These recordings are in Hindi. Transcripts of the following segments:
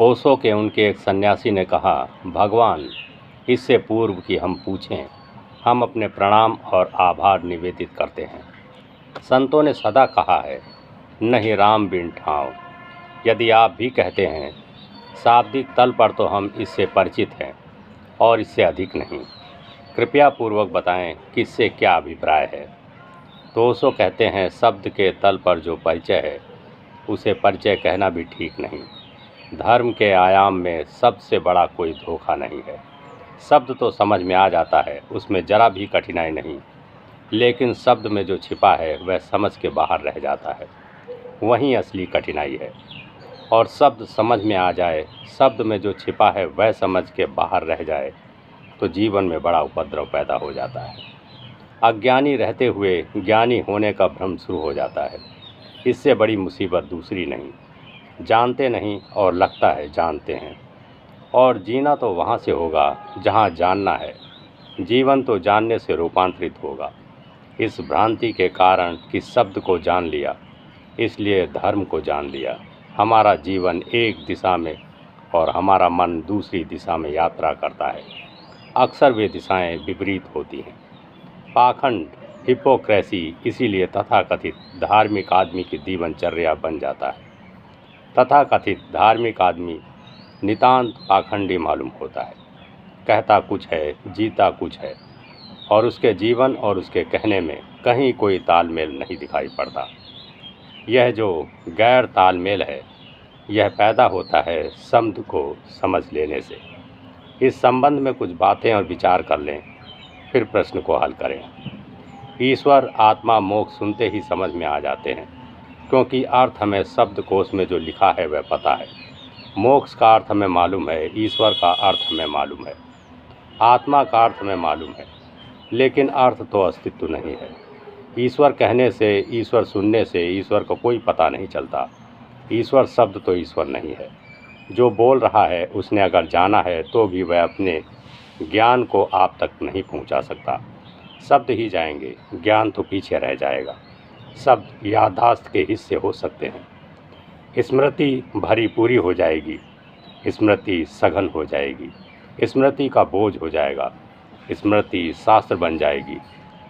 ओशो के उनके एक सन्यासी ने कहा, भगवान, इससे पूर्व कि हम पूछें, हम अपने प्रणाम और आभार निवेदित करते हैं। संतों ने सदा कहा है, नहीं राम बिन ठाव। यदि आप भी कहते हैं, शाब्दिक तल पर तो हम इससे परिचित हैं और इससे अधिक नहीं। कृपया पूर्वक बताएं कि इससे क्या अभिप्राय है। तो ओशो कहते हैं, शब्द के तल पर जो परिचय है उसे परिचय कहना भी ठीक नहीं। धर्म के आयाम में सबसे बड़ा कोई धोखा नहीं है। शब्द तो समझ में आ जाता है, उसमें जरा भी कठिनाई नहीं, लेकिन शब्द में जो छिपा है वह समझ के बाहर रह जाता है, वहीं असली कठिनाई है। और शब्द समझ में आ जाए, शब्द में जो छिपा है वह समझ के बाहर रह जाए तो जीवन में बड़ा उपद्रव पैदा हो जाता है। अज्ञानी रहते हुए ज्ञानी होने का भ्रम शुरू हो जाता है। इससे बड़ी मुसीबत दूसरी नहीं। जानते नहीं और लगता है जानते हैं। और जीना तो वहाँ से होगा जहाँ जानना है। जीवन तो जानने से रूपांतरित होगा। इस भ्रांति के कारण कि शब्द को जान लिया, इसलिए धर्म को जान लिया। हमारा जीवन एक दिशा में और हमारा मन दूसरी दिशा में यात्रा करता है। अक्सर वे दिशाएं विपरीत होती हैं। पाखंड, हिपोक्रेसी इसीलिए तथाकथित धार्मिक आदमी की जीवनचर्या बन जाता है। तथाकथित धार्मिक आदमी नितांत पाखंडी मालूम होता है। कहता कुछ है, जीता कुछ है, और उसके जीवन और उसके कहने में कहीं कोई तालमेल नहीं दिखाई पड़ता। यह जो गैर तालमेल है, यह पैदा होता है शब्द को समझ लेने से। इस संबंध में कुछ बातें और विचार कर लें, फिर प्रश्न को हल करें। ईश्वर, आत्मा, मोक्ष सुनते ही समझ में आ जाते हैं, क्योंकि अर्थ हमें शब्दकोश में जो लिखा है वह पता है। मोक्ष का अर्थ हमें मालूम है, ईश्वर का अर्थ हमें मालूम है, आत्मा का अर्थ हमें मालूम है, लेकिन अर्थ तो अस्तित्व नहीं है। ईश्वर कहने से, ईश्वर सुनने से ईश्वर को कोई पता नहीं चलता। ईश्वर शब्द तो ईश्वर नहीं है। जो बोल रहा है उसने अगर जाना है तो भी वह अपने ज्ञान को आप तक नहीं पहुंचा सकता। शब्द ही जाएंगे, ज्ञान तो पीछे रह जाएगा। शब्द याददाश्त के हिस्से हो सकते हैं। स्मृति भरी पूरी हो जाएगी, स्मृति सघन हो जाएगी, स्मृति का बोझ हो जाएगा, स्मृति शास्त्र बन जाएगी,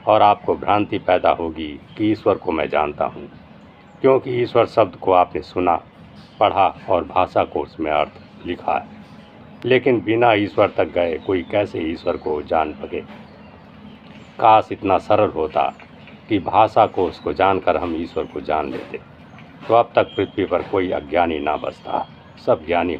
और आपको भ्रांति पैदा होगी कि ईश्वर को मैं जानता हूँ, क्योंकि ईश्वर शब्द को आपने सुना, पढ़ा और भाषा कोश में अर्थ लिखा है। लेकिन बिना ईश्वर तक गए कोई कैसे ईश्वर को जान सके। काश इतना सरल होता कि भाषा कोश को जानकर हम ईश्वर को जान लेते, तो अब तक पृथ्वी पर कोई अज्ञानी ना बचता, सब ज्ञानी